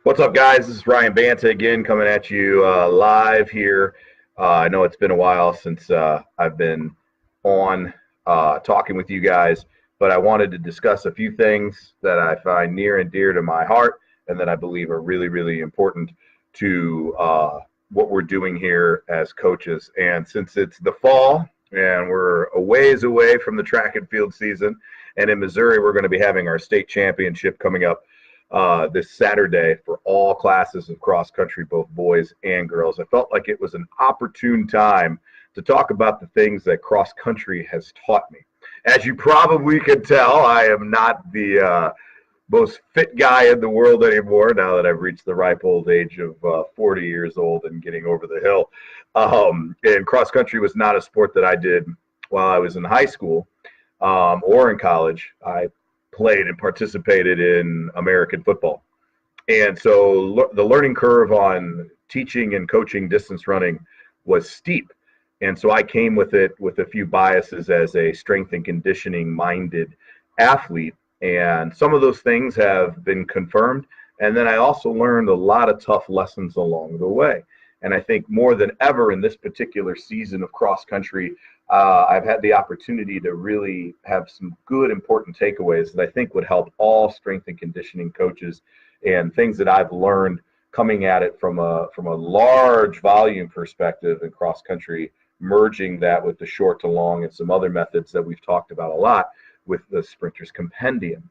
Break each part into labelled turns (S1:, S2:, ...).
S1: What's up, guys? This is Ryan Banta again, coming at you live here. I know it's been a while since I've been on talking with you guys, but I wanted to discuss a few things that I find near and dear to my heart and that I believe are really, really important to what we're doing here as coaches. And since it's the fall and we're a ways away from the track and field season, and in Missouri, we're going to be having our state championship coming up this Saturday for all classes of cross country, both boys and girls. I felt like it was an opportune time to talk about the things that cross country has taught me. As you probably can tell, I am not the most fit guy in the world anymore now that I've reached the ripe old age of 40 years old and getting over the hill. And cross country was not a sport that I did while I was in high school or in college. I played and participated in American football. And so the learning curve on teaching and coaching distance running was steep. And so I came with it with a few biases as a strength and conditioning minded athlete. And some of those things have been confirmed. And then I also learned a lot of tough lessons along the way. And I think more than ever in this particular season of cross country, I've had the opportunity to really have some good, important takeaways that I think would help all strength and conditioning coaches, and things that I've learned coming at it from a large volume perspective in cross country, merging that with the short to long and some other methods that we've talked about a lot with the Sprinter's Compendium.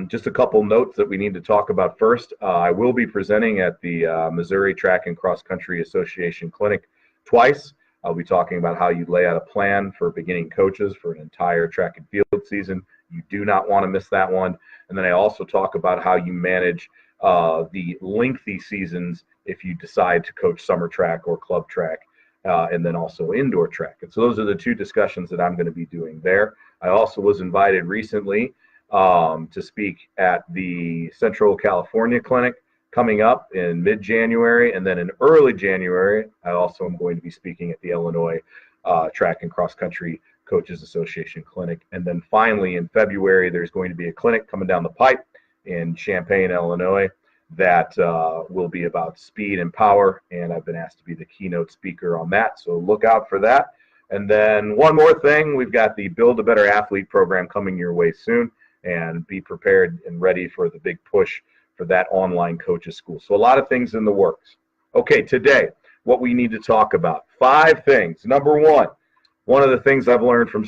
S1: Just a couple notes that we need to talk about first. I will be presenting at the Missouri Track and Cross Country Association Clinic twice. I'll be talking about how you lay out a plan for beginning coaches for an entire track and field season. You do not want to miss that one. And then I also talk about how you manage the lengthy seasons if you decide to coach summer track or club track, and then also indoor track. And so those are the two discussions that I'm going to be doing there. I also was invited recently to speak at the Central California Clinic coming up in mid-January, and then in early January, I also am going to be speaking at the Illinois Track and Cross Country Coaches Association Clinic. And then finally in February, there's going to be a clinic coming down the pipe in Champaign, Illinois, that will be about speed and power, and I've been asked to be the keynote speaker on that, so look out for that. And then one more thing, we've got the Build a Better Athlete program coming your way soon, and be prepared and ready for the big push for that online coaches school. So a lot of things in the works. Okay, today, what we need to talk about. 5 things. Number one of the things I've learned from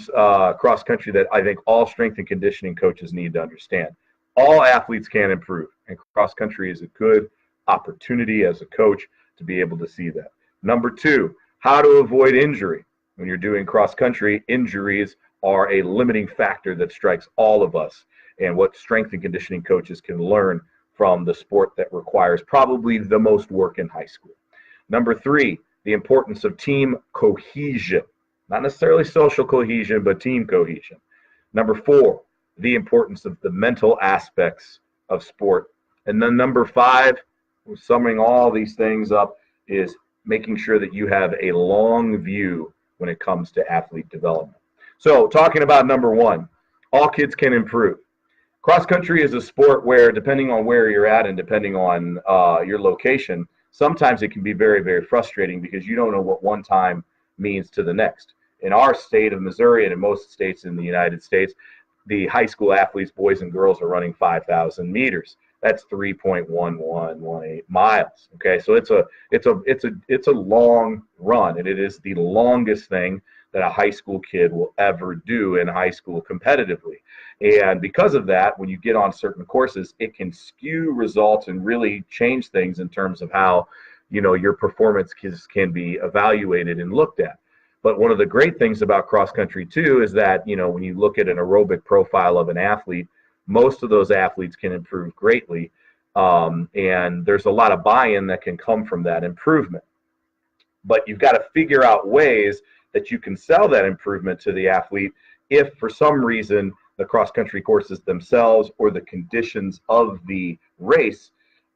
S1: cross country that I think all strength and conditioning coaches need to understand. All athletes can improve, and cross country is a good opportunity as a coach to be able to see that. Number 2, how to avoid injury. When you're doing cross country, injuries are a limiting factor that strikes all of us, and what strength and conditioning coaches can learn from the sport that requires probably the most work in high school. Number 3, the importance of team cohesion. Not necessarily social cohesion, but team cohesion. Number 4, the importance of the mental aspects of sport. And then number 5, summing all these things up, is making sure that you have a long view when it comes to athlete development. So talking about number 1, all kids can improve. Cross country is a sport where, depending on where you're at and depending on your location, sometimes it can be very, very frustrating because you don't know what one time means to the next. In our state of Missouri and in most states in the United States, the high school athletes, boys and girls, are running 5,000 meters. That's 3.1118 miles. Okay, so it's a long run, and it is the longest thing that a high school kid will ever do in high school competitively. And because of that, when you get on certain courses, it can skew results and really change things in terms of how, your performance can be evaluated and looked at. But one of the great things about cross country too is that, when you look at an aerobic profile of an athlete, most of those athletes can improve greatly. And there's a lot of buy-in that can come from that improvement. But you've got to figure out ways that you can sell that improvement to the athlete if for some reason the cross-country courses themselves or the conditions of the race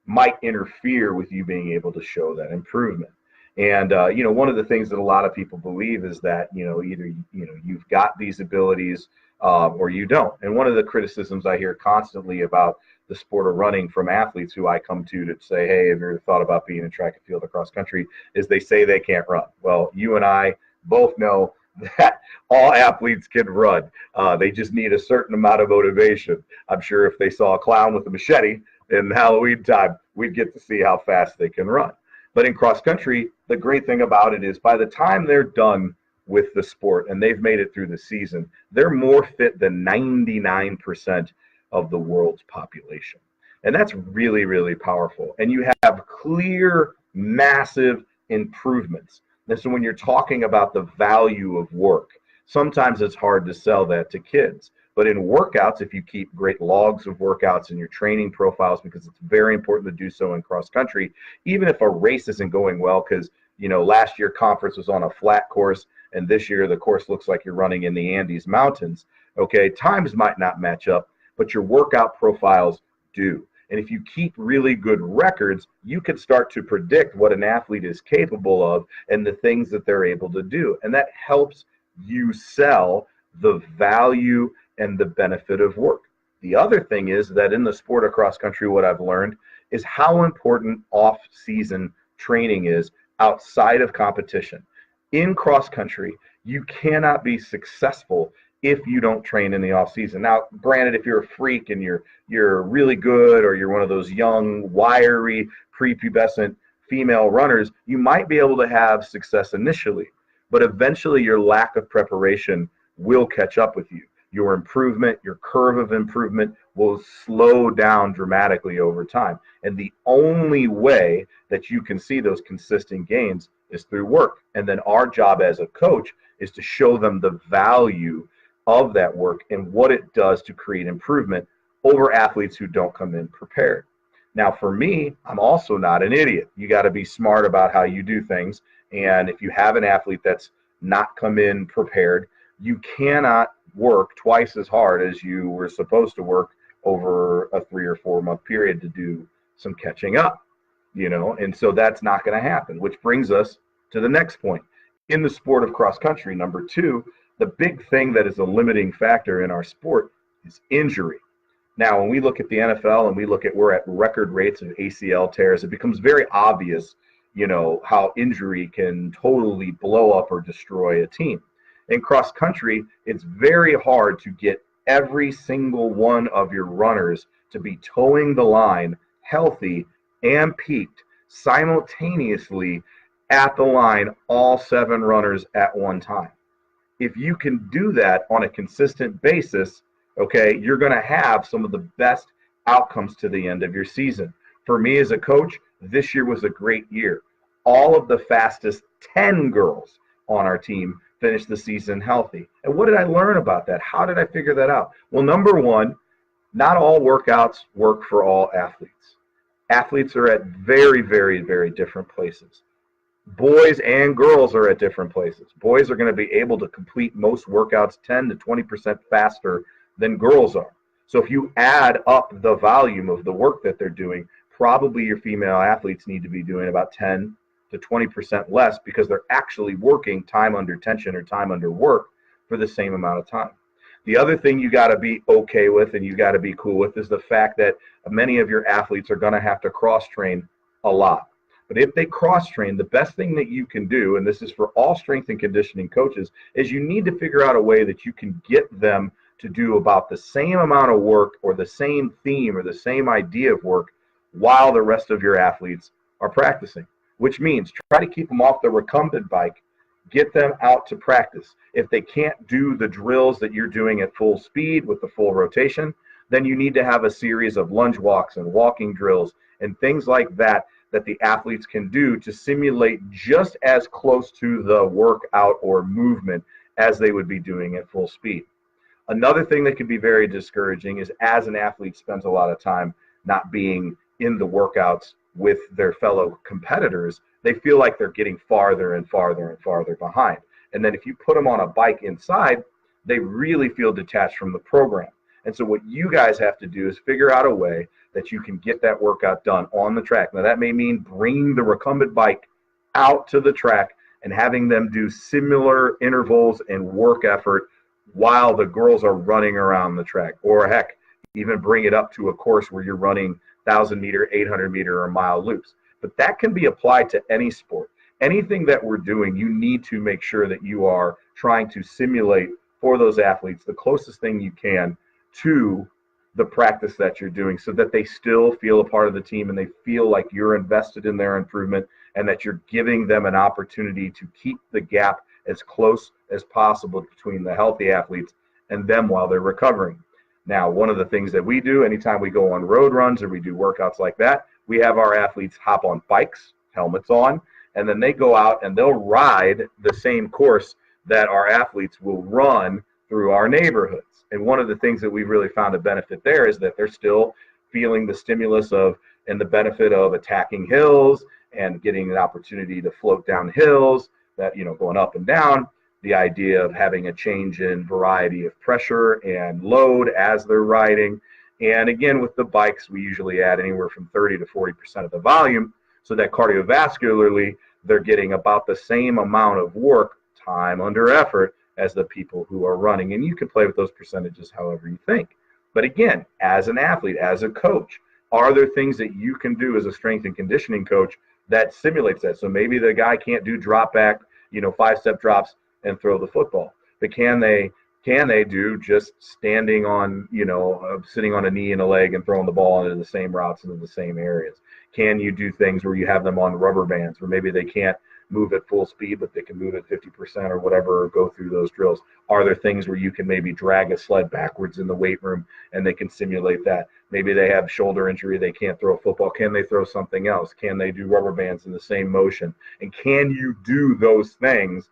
S1: might interfere with you being able to show that improvement. And, one of the things that a lot of people believe is that, either, you've got these abilities or you don't. And one of the criticisms I hear constantly about the sport of running from athletes who I come to say, hey, have you ever thought about being in track and field or cross country, is they say they can't run. Well, you and I both know that all athletes can run. They just need a certain amount of motivation. I'm sure if they saw a clown with a machete in Halloween time, we'd get to see how fast they can run. But in cross country, the great thing about it is by the time they're done with the sport and they've made it through the season, they're more fit than 99% of the world's population. And that's really, really powerful. And you have clear, massive improvements. And so when you're talking about the value of work, sometimes it's hard to sell that to kids. But in workouts, if you keep great logs of workouts in your training profiles, because it's very important to do so in cross country, even if a race isn't going well, because last year conference was on a flat course, and this year the course looks like you're running in the Andes Mountains. Okay, times might not match up, but your workout profiles do. And if you keep really good records, you can start to predict what an athlete is capable of and the things that they're able to do. And that helps you sell the value and the benefit of work. The other thing is that in the sport of cross country, what I've learned is how important off-season training is outside of competition. In cross country, you cannot be successful if you don't train in the off season. Now, granted, if you're a freak and you're really good, or you're one of those young, wiry, prepubescent female runners, you might be able to have success initially, but eventually your lack of preparation will catch up with you. Your improvement, your curve of improvement will slow down dramatically over time. And the only way that you can see those consistent gains is through work. And then our job as a coach is to show them the value of that work and what it does to create improvement over athletes who don't come in prepared. Now, for me, I'm also not an idiot. You got to be smart about how you do things. And if you have an athlete that's not come in prepared, you cannot work twice as hard as you were supposed to work over a 3 or 4 month period to do some catching up, and so that's not going to happen, which brings us to the next point. In the sport of cross country, number 2, the big thing that is a limiting factor in our sport is injury. Now, when we look at the NFL and we look at we're at record rates of ACL tears, it becomes very obvious, how injury can totally blow up or destroy a team. In cross country, it's very hard to get every single one of your runners to be towing the line healthy and peaked simultaneously at the line, all 7 runners at one time. If you can do that on a consistent basis, okay, you're going to have some of the best outcomes to the end of your season. For me as a coach, this year was a great year. All of the fastest 10 girls on our team finished the season healthy. And what did I learn about that? How did I figure that out? Well, number 1, not all workouts work for all athletes. Athletes are at very, very, very different places. Boys and girls are at different places. Boys are going to be able to complete most workouts 10 to 20% faster than girls are. So if you add up the volume of the work that they're doing, probably your female athletes need to be doing about 10 to 20% less because they're actually working time under tension or time under work for the same amount of time. The other thing you got to be okay with and you got to be cool with is the fact that many of your athletes are going to have to cross-train a lot. But if they cross-train, the best thing that you can do, and this is for all strength and conditioning coaches, is you need to figure out a way that you can get them to do about the same amount of work or the same theme or the same idea of work while the rest of your athletes are practicing, which means try to keep them off the recumbent bike, get them out to practice. If they can't do the drills that you're doing at full speed with the full rotation, then you need to have a series of lunge walks and walking drills and things like that that the athletes can do to simulate just as close to the workout or movement as they would be doing at full speed. Another thing that can be very discouraging is as an athlete spends a lot of time not being in the workouts with their fellow competitors, they feel like they're getting farther and farther and farther behind. And then if you put them on a bike inside, they really feel detached from the program. And so what you guys have to do is figure out a way that you can get that workout done on the track. Now that may mean bringing the recumbent bike out to the track and having them do similar intervals and work effort while the girls are running around the track. Or heck, even bring it up to a course where you're running 1,000-meter, 800-meter, or mile loops. But that can be applied to any sport. Anything that we're doing, you need to make sure that you are trying to simulate for those athletes the closest thing you can to the practice that you're doing, so that they still feel a part of the team and they feel like you're invested in their improvement, and that you're giving them an opportunity to keep the gap as close as possible between the healthy athletes and them while they're recovering. Now, one of the things that we do anytime we go on road runs or we do workouts like that, we have our athletes hop on bikes, helmets on, and then they go out and they'll ride the same course that our athletes will run through our neighborhoods. And one of the things that we've really found a benefit there is that they're still feeling the stimulus of and the benefit of attacking hills and getting an opportunity to float down hills, that, going up and down, the idea of having a change in variety of pressure and load as they're riding. And again, with the bikes, we usually add anywhere from 30 to 40% of the volume, so that cardiovascularly, they're getting about the same amount of work time under effort as the people who are running. And you can play with those percentages however you think. But again, as an athlete, as a coach, are there things that you can do as a strength and conditioning coach that simulates that? So maybe the guy can't do drop back, 5-step drops and throw the football, but can they do just standing on, sitting on a knee and a leg and throwing the ball into the same routes into the same areas? Can you do things where you have them on rubber bands, where maybe they can't move at full speed, but they can move at 50% or whatever, or go through those drills? Are there things where you can maybe drag a sled backwards in the weight room and they can simulate that? Maybe they have shoulder injury, they can't throw a football. Can they throw something else? Can they do rubber bands in the same motion? And can you do those things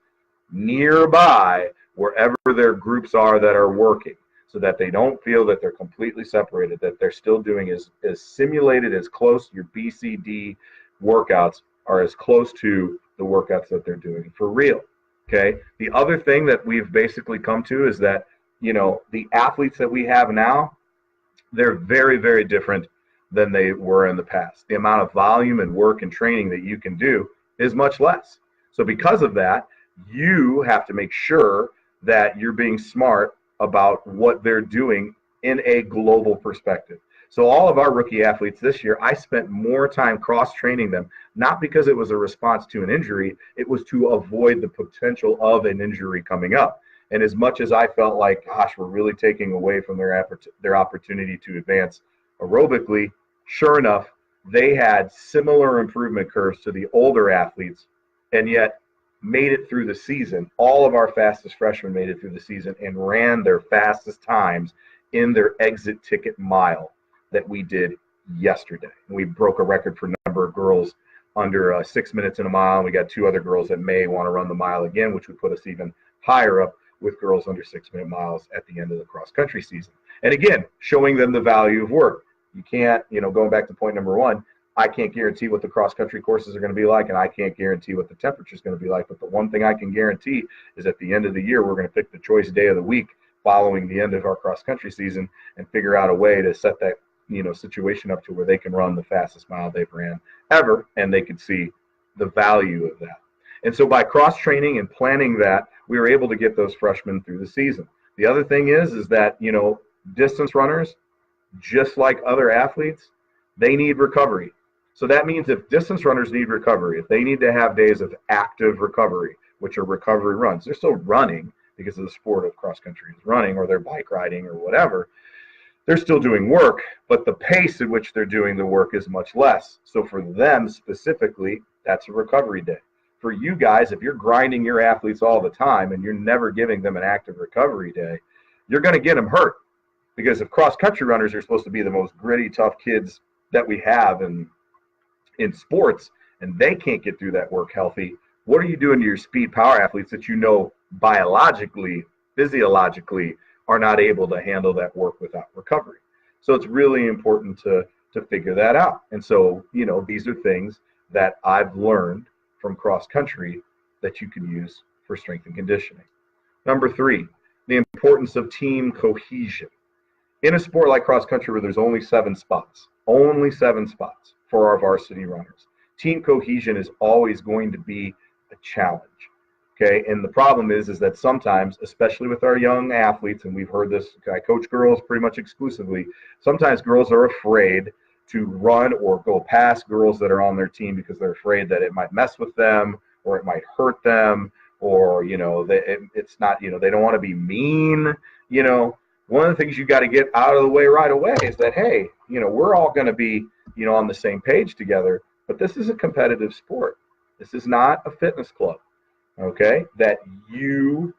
S1: nearby wherever their groups are that are working, so that they don't feel that they're completely separated, that they're still doing as simulated, as close, your BCD workouts are as close to the workouts that they're doing for real. Okay. The other thing that we've basically come to is that, the athletes that we have now, they're very, very different than they were in the past. The amount of volume and work and training that you can do is much less. So because of that, you have to make sure that you're being smart about what they're doing in a global perspective. So all of our rookie athletes this year, I spent more time cross-training them, not because it was a response to an injury, it was to avoid the potential of an injury coming up. And as much as I felt like, gosh, we're really taking away from their opportunity to advance aerobically, sure enough, they had similar improvement curves to the older athletes, and yet made it through the season. All of our fastest freshmen made it through the season and ran their fastest times in their exit ticket mile that we did yesterday. We broke a record for number of girls under 6 minutes in a mile. And we got 2 other girls that may want to run the mile again, which would put us even higher up with girls under 6-minute miles at the end of the cross country season. And again, showing them the value of work. You can't, going back to point number 1, I can't guarantee what the cross-country courses are going to be like, and I can't guarantee what the temperature is going to be like. But the one thing I can guarantee is at the end of the year, we're going to pick the choice day of the week following the end of our cross-country season and figure out a way to set that, situation up to where they can run the fastest mile they've ran ever, and they can see the value of that. And so by cross-training and planning that, we were able to get those freshmen through the season. The other thing is that, distance runners, just like other athletes, they need recovery. So that means if distance runners need recovery, if they need to have days of active recovery, which are recovery runs, they're still running because of the sport of cross country is running, or they're bike riding or whatever, they're still doing work, but the pace at which they're doing the work is much less. So for them specifically, that's a recovery day. For you guys, if you're grinding your athletes all the time and you're never giving them an active recovery day, you're going to get them hurt. Because if cross country runners are supposed to be the most gritty, tough kids that we have in sports, and they can't get through that work healthy, what are you doing to your speed power athletes that biologically, physiologically are not able to handle that work without recovery? So it's really important to figure that out. And so, these are things that I've learned from cross country that you can use for strength and conditioning. Number 3, the importance of team cohesion. In a sport like cross country where there's only 7 spots for our varsity runners, team cohesion is always going to be a challenge. Okay, and the problem is that sometimes, especially with our young athletes, and we've heard this, I coach girls pretty much exclusively, sometimes girls are afraid to run or go past girls that are on their team because they're afraid that it might mess with them or it might hurt them, or it's not, they don't want to be mean. One of the things you got to get out of the way right away is that, hey, we're all going to be on the same page together, but this is a competitive sport. This is not a fitness club. Okay, that you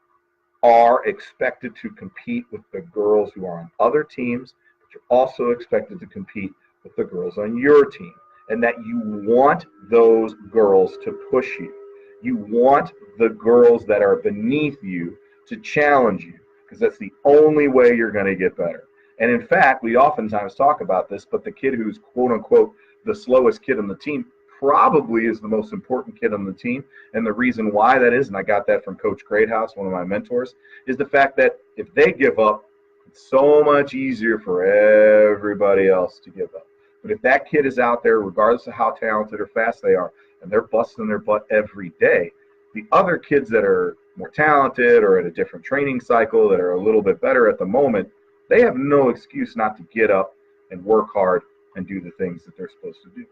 S1: are expected to compete with the girls who are on other teams, but you're also expected to compete with the girls on your team, and that you want those girls to push you. You want the girls that are beneath you to challenge you, because that's the only way you're going to get better. And in fact, we oftentimes talk about this, but the kid who's quote unquote the slowest kid on the team probably is the most important kid on the team. And the reason why that is, and I got that from Coach Greathouse, one of my mentors, is the fact that if they give up, it's so much easier for everybody else to give up. But if that kid is out there, regardless of how talented or fast they are, and they're busting their butt every day, the other kids that are more talented or at a different training cycle that are a little bit better at the moment, they have no excuse not to get up and work hard and do the things that they're supposed to do.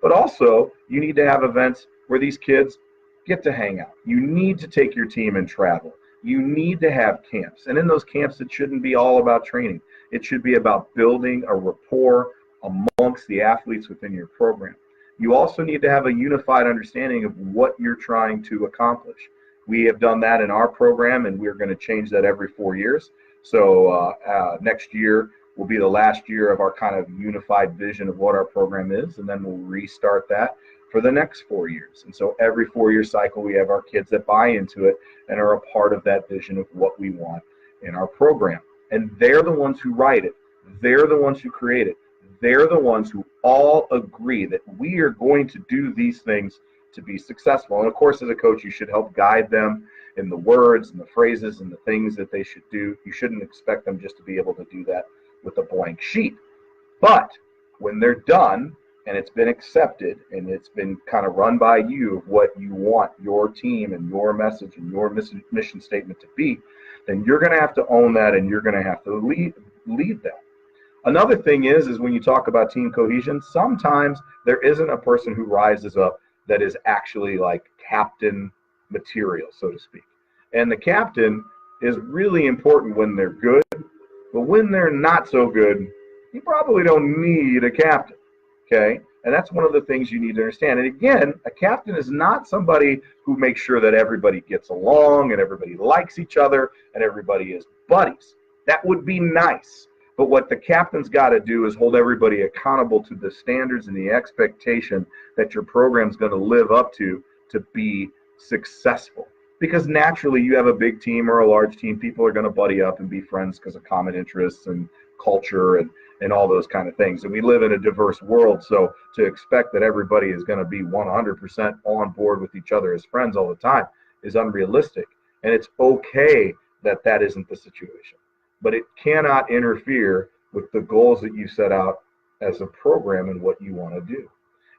S1: But also, you need to have events where these kids get to hang out. You need to take your team and travel. You need to have camps. And in those camps, it shouldn't be all about training. It should be about building a rapport amongst the athletes within your program. You also need to have a unified understanding of what you're trying to accomplish. We have done that in our program, and we're going to change that every 4 years. So next year will be the last year of our kind of unified vision of what our program is, and then we'll restart that for the next 4 years. And so every 4-year cycle, we have our kids that buy into it and are a part of that vision of what we want in our program. And they're the ones who write it. They're the ones who create it. They're the ones who all agree that we are going to do these things to be successful. And of course, as a coach, you should help guide them in the words and the phrases and the things that they should do. You shouldn't expect them just to be able to do that with a blank sheet. But when they're done and it's been accepted and it's been kind of run by you of what you want your team and your message and your mission statement to be, then you're going to have to own that, and you're going to have to lead that. Another thing is when you talk about team cohesion, sometimes there isn't a person who rises up that is actually like captain material, so to speak. And the captain is really important when they're good, but when they're not so good, you probably don't need a captain, okay? And that's one of the things you need to understand. And again, a captain is not somebody who makes sure that everybody gets along and everybody likes each other and everybody is buddies. That would be nice. But what the captain's got to do is hold everybody accountable to the standards and the expectation that your program's going to live up to be successful. Because naturally, you have a big team or a large team, people are going to buddy up and be friends because of common interests and culture and all those kind of things. And we live in a diverse world, so to expect that everybody is going to be 100% on board with each other as friends all the time is unrealistic. And it's okay that that isn't the situation. But it cannot interfere with the goals that you set out as a program and what you want to do.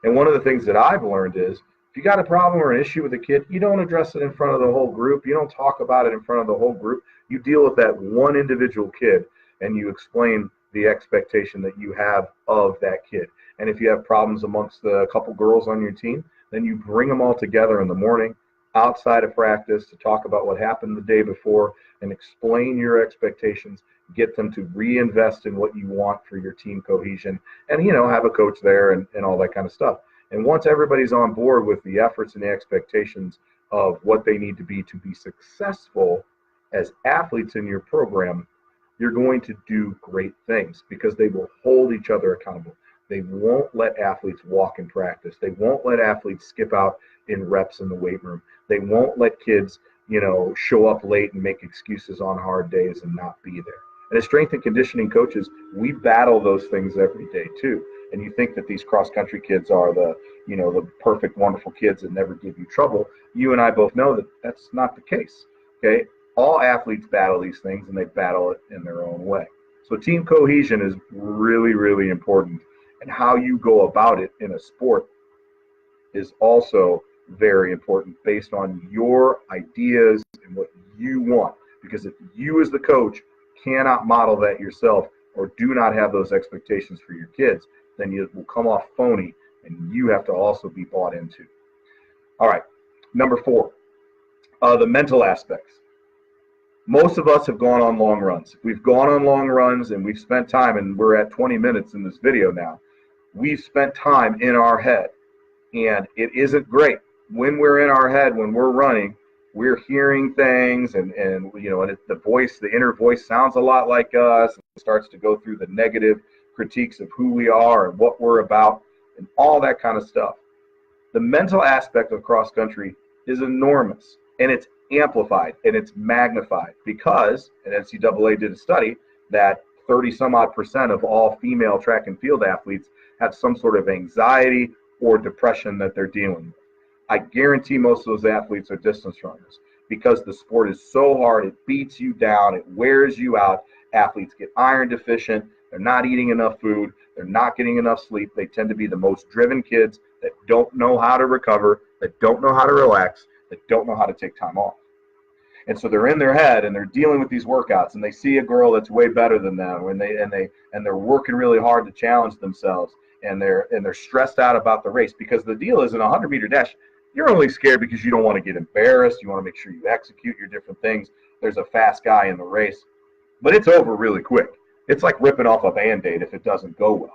S1: And one of the things that I've learned is if you got a problem or an issue with a kid, you don't address it in front of the whole group. You don't talk about it in front of the whole group. You deal with that one individual kid and you explain the expectation that you have of that kid. And if you have problems amongst a couple girls on your team, then you bring them all together in the morning outside of practice to talk about what happened the day before and explain your expectations, get them to reinvest in what you want for your team cohesion, and have a coach there and all that kind of stuff. And once everybody's on board with the efforts and the expectations of what they need to be successful as athletes in your program, you're going to do great things because they will hold each other accountable. They won't let athletes walk in practice. They won't let athletes skip out in reps in the weight room. They won't let kids, show up late and make excuses on hard days and not be there. And as strength and conditioning coaches, we battle those things every day too. And you think that these cross-country kids are the perfect, wonderful kids that never give you trouble. You and I both know that that's not the case, okay? All athletes battle these things, and they battle it in their own way. So team cohesion is really, really important. And how you go about it in a sport is also very important based on your ideas and what you want. Because if you as the coach cannot model that yourself or do not have those expectations for your kids, then it will come off phony and you have to also be bought into. All right, number 4, the mental aspects. Most of us have gone on long runs. If we've gone on long runs and we've spent time, and we're at 20 minutes in this video now, we've spent time in our head, and it isn't great. When we're in our head, when we're running, we're hearing things, and the voice, the inner voice sounds a lot like us. It starts to go through the negative critiques of who we are and what we're about and all that kind of stuff. The mental aspect of cross country is enormous, and it's amplified and it's magnified because an NCAA did a study that 30 some odd percent of all female track and field athletes have some sort of anxiety or depression that they're dealing with. I guarantee most of those athletes are distance runners because the sport is so hard. It beats you down. It wears you out. Athletes get iron deficient. They're not eating enough food. They're not getting enough sleep. They tend to be the most driven kids that don't know how to recover, that don't know how to relax, that don't know how to take time off. And so they're in their head and they're dealing with these workouts, and they see a girl that's way better than them, and they're working really hard to challenge themselves, and they're stressed out about the race because the deal is in a 100-meter dash, you're only scared because you don't want to get embarrassed. You want to make sure you execute your different things. There's a fast guy in the race, but it's over really quick. It's like ripping off a Band-Aid if it doesn't go well.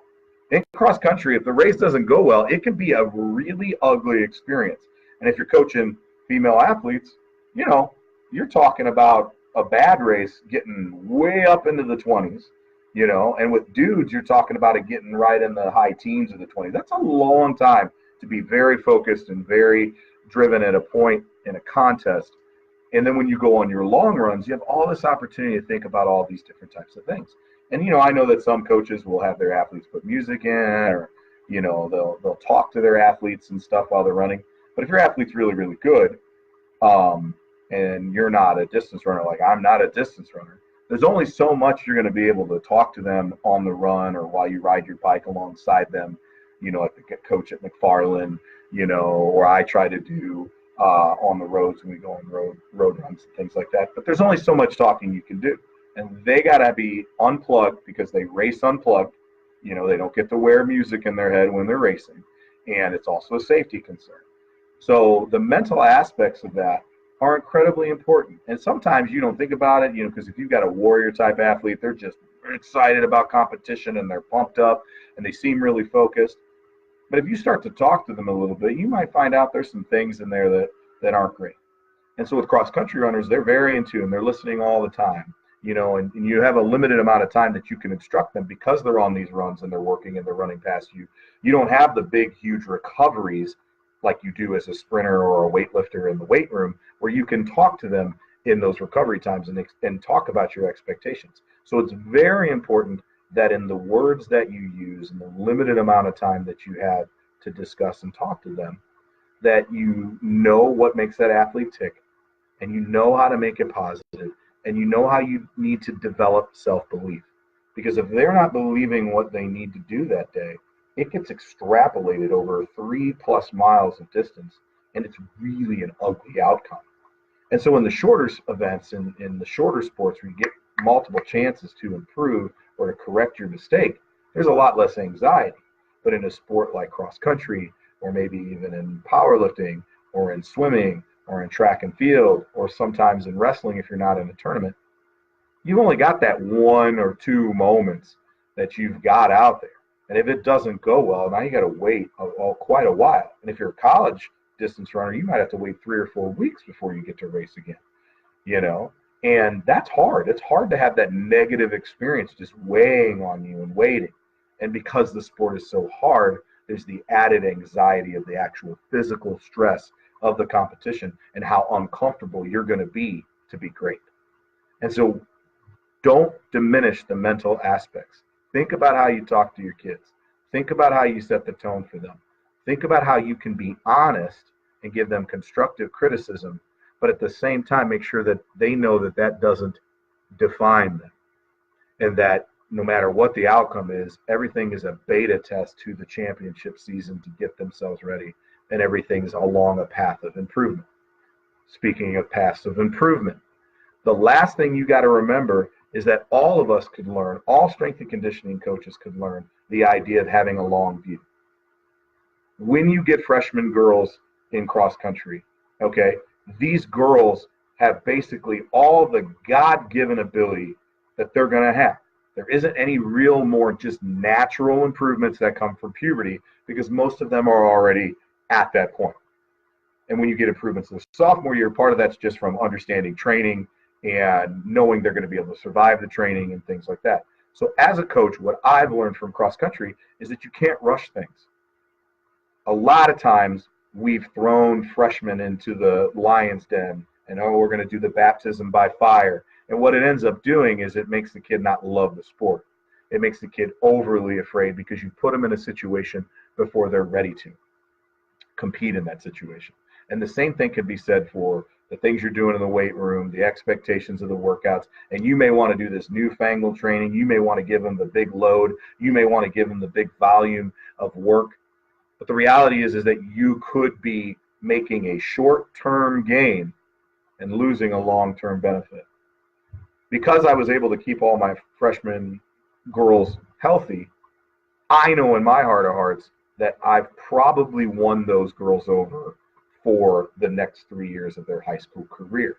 S1: In cross country, if the race doesn't go well, it can be a really ugly experience. And if you're coaching female athletes, you're talking about a bad race getting way up into the 20s, and with dudes, you're talking about it getting right in the high teens of the 20s. That's a long time to be very focused and very driven at a point in a contest. And then when you go on your long runs, you have all this opportunity to think about all these different types of things. And, I know that some coaches will have their athletes put music in, or, they'll talk to their athletes and stuff while they're running. But if your athlete's really, really good, and you're not a distance runner, like I'm not a distance runner, there's only so much you're going to be able to talk to them on the run or while you ride your bike alongside them, like the coach at McFarland, or I try to do on the roads when we go on road runs and things like that. But there's only so much talking you can do. And they got to be unplugged because they race unplugged. They don't get to wear music in their head when they're racing. And it's also a safety concern. So the mental aspects of that are incredibly important. And sometimes you don't think about it, because if you've got a warrior type athlete, they're just excited about competition and they're pumped up and they seem really focused. But if you start to talk to them a little bit, you might find out there's some things in there that aren't great. And so with cross country runners, they're very in tune. They're listening all the time, and you have a limited amount of time that you can instruct them because they're on these runs and they're working and they're running past you. You don't have the big, huge recoveries like you do as a sprinter or a weightlifter in the weight room, where you can talk to them in those recovery times and talk about your expectations. So it's very important that in the words that you use and the limited amount of time that you have to discuss and talk to them, that you know what makes that athlete tick, and you know how to make it positive, and you know how you need to develop self-belief. Because if they're not believing what they need to do that day, it gets extrapolated over 3+ miles of distance, and it's really an ugly outcome. And so in the shorter events, in the shorter sports where you get multiple chances to improve or to correct your mistake, there's a lot less anxiety. But in a sport like cross country, or maybe even in powerlifting, or in swimming, or in track and field, or sometimes in wrestling if you're not in a tournament, you've only got that 1 or 2 moments that you've got out there. And if it doesn't go well, now you got to wait quite a while. And if you're a college distance runner, you might have to wait 3 or 4 weeks before you get to race again, and that's hard. It's hard to have that negative experience just weighing on you and waiting. And because the sport is so hard, there's the added anxiety of the actual physical stress of the competition and how uncomfortable you're going to be great. And so don't diminish the mental aspects. Think about how you talk to your kids. Think about how you set the tone for them. Think about how you can be honest and give them constructive criticism, but at the same time, make sure that they know that that doesn't define them, and that no matter what the outcome is, everything is a beta test to the championship season to get themselves ready and everything's along a path of improvement. Speaking of paths of improvement, the last thing you got to remember is that all of us could learn, all strength and conditioning coaches could learn the idea of having a long view. When you get freshman girls in cross country, okay, these girls have basically all the God-given ability that they're going to have. There isn't any real more just natural improvements that come from puberty because most of them are already at that point. And when you get improvements in the sophomore year, part of that's just from understanding training and knowing they're going to be able to survive the training and things like that. So as a coach, what I've learned from cross country is that you can't rush things. A lot of times we've thrown freshmen into the lion's den and, oh, we're going to do the baptism by fire. And what it ends up doing is it makes the kid not love the sport. It makes the kid overly afraid because you put them in a situation before they're ready to compete in that situation. And the same thing could be said for the things you're doing in the weight room, the expectations of the workouts. And you may want to do this newfangled training. You may want to give them the big load. You may want to give them the big volume of work. But the reality is that you could be making a short-term gain and losing a long-term benefit. Because I was able to keep all my freshman girls healthy, I know in my heart of hearts that I've probably won those girls over for the next 3 years of their high school career.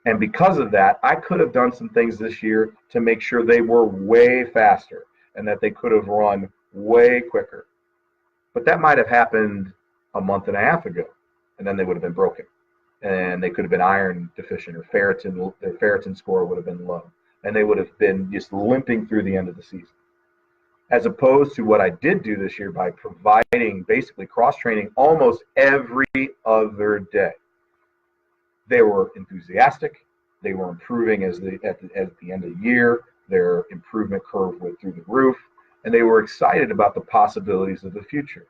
S1: And because of that, I could have done some things this year to make sure they were way faster and that they could have run way quicker. But that might have happened a month and a half ago, and then they would have been broken. And they could have been iron deficient, or their ferritin score would have been low. And they would have been just limping through the end of the season. As opposed to what I did do this year by providing basically cross-training almost every other day. They were enthusiastic. They were improving at the end of the year. Their improvement curve went through the roof. And they were excited about the possibilities of the future.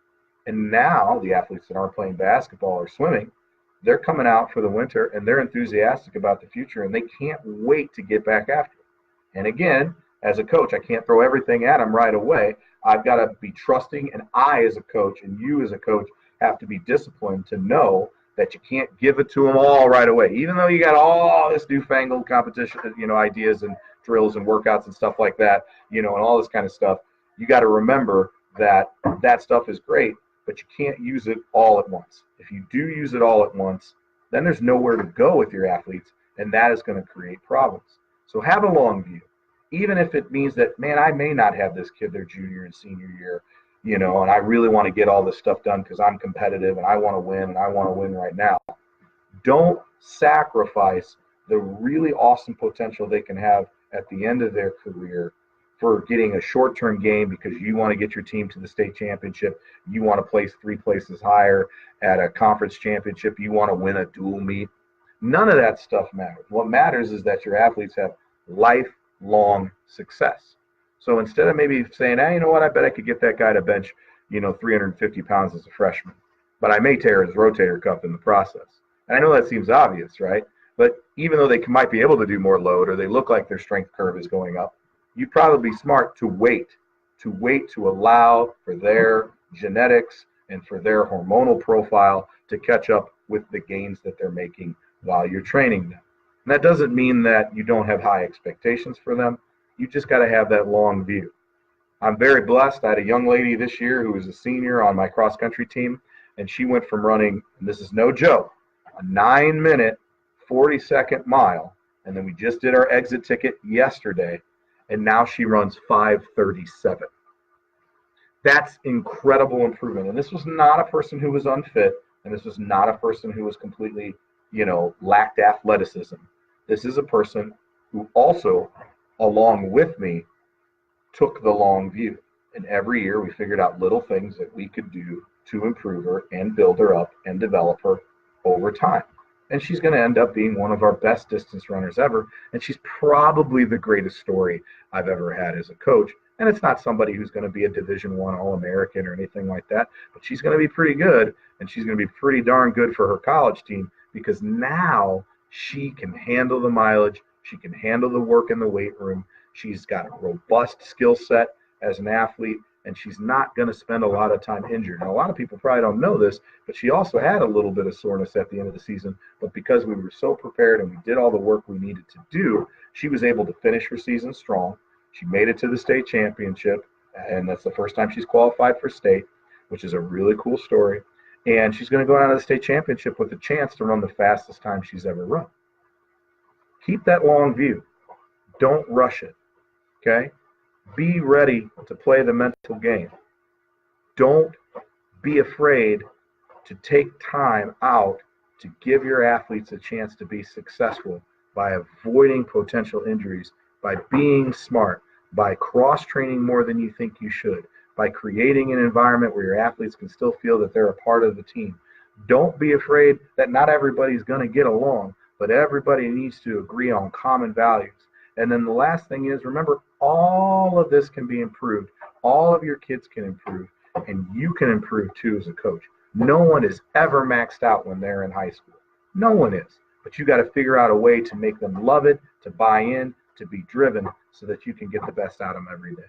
S1: And now the athletes that aren't playing basketball or swimming, they're coming out for the winter and they're enthusiastic about the future and they can't wait to get back after it. And again, as a coach, I can't throw everything at them right away. I've got to be trusting, and I as a coach and you as a coach have to be disciplined to know that you can't give it to them all right away. Even though you got all this newfangled competition, ideas and drills and workouts and stuff like that, and all this kind of stuff, you got to remember that that stuff is great, but you can't use it all at once. If you do use it all at once, then there's nowhere to go with your athletes, and that is going to create problems. So have a long view. Even if it means that, man, I may not have this kid their junior and senior year, and I really want to get all this stuff done because I'm competitive and I want to win and I want to win right now. Don't sacrifice the really awesome potential they can have at the end of their career for getting a short-term gain because you want to get your team to the state championship. You want to place 3 places higher at a conference championship. You want to win a dual meet. None of that stuff matters. What matters is that your athletes have lifelong success. So instead of maybe saying, hey, you know what, I bet I could get that guy to bench, 350 pounds as a freshman, but I may tear his rotator cuff in the process. And I know that seems obvious, right? But even though they might be able to do more load or they look like their strength curve is going up, you'd probably be smart to wait to allow for their genetics and for their hormonal profile to catch up with the gains that they're making while you're training them. And that doesn't mean that you don't have high expectations for them. You just got to have that long view. I'm very blessed. I had a young lady this year who was a senior on my cross-country team, and she went from running, and this is no joke, a 9-minute, 40-second mile, and then we just did our exit ticket yesterday, and now she runs 5:37. That's incredible improvement. And this was not a person who was unfit, and this was not a person who was completely, lacked athleticism. This is a person who also, along with me, took the long view. And every year we figured out little things that we could do to improve her and build her up and develop her over time. And she's going to end up being one of our best distance runners ever. And she's probably the greatest story I've ever had as a coach. And it's not somebody who's going to be a Division I All-American or anything like that, but she's going to be pretty good, and she's going to be pretty darn good for her college team because now she can handle the mileage, she can handle the work in the weight room, she's got a robust skill set as an athlete, and she's not going to spend a lot of time injured. Now, a lot of people probably don't know this, but she also had a little bit of soreness at the end of the season. But because we were so prepared and we did all the work we needed to do, she was able to finish her season strong. She made it to the state championship, and that's the first time she's qualified for state, which is a really cool story. And she's going to go out of the state championship with a chance to run the fastest time she's ever run. Keep that long view. Don't rush it, okay? Be ready to play the mental game. Don't be afraid to take time out to give your athletes a chance to be successful by avoiding potential injuries, by being smart, by cross-training more than you think you should, by creating an environment where your athletes can still feel that they're a part of the team. Don't be afraid that not everybody's going to get along, but everybody needs to agree on common values. And then the last thing is, remember, all of this can be improved. All of your kids can improve, and you can improve too as a coach. No one is ever maxed out when they're in high school. No one is. But you got to figure out a way to make them love it, to buy in, to be driven, so that you can get the best out of them every day.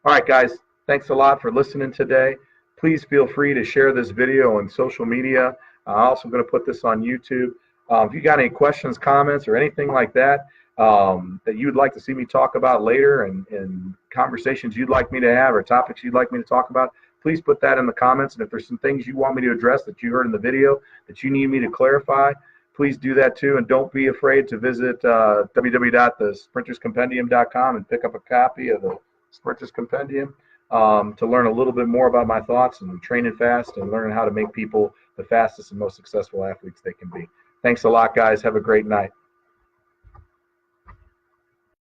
S1: All right, guys, thanks a lot for listening today. Please feel free to share this video on social media. I'm also going to put this on YouTube. If you got any questions, comments, or anything like that, that you'd like to see me talk about later, and conversations you'd like me to have, or topics you'd like me to talk about, please put that in the comments. And if there's some things you want me to address that you heard in the video that you need me to clarify, please do that too. And don't be afraid to visit www.thesprinterscompendium.com and pick up a copy of the Sprinters Compendium to learn a little bit more about my thoughts and training fast and learn how to make people the fastest and most successful athletes they can be. Thanks a lot, guys. Have a great night.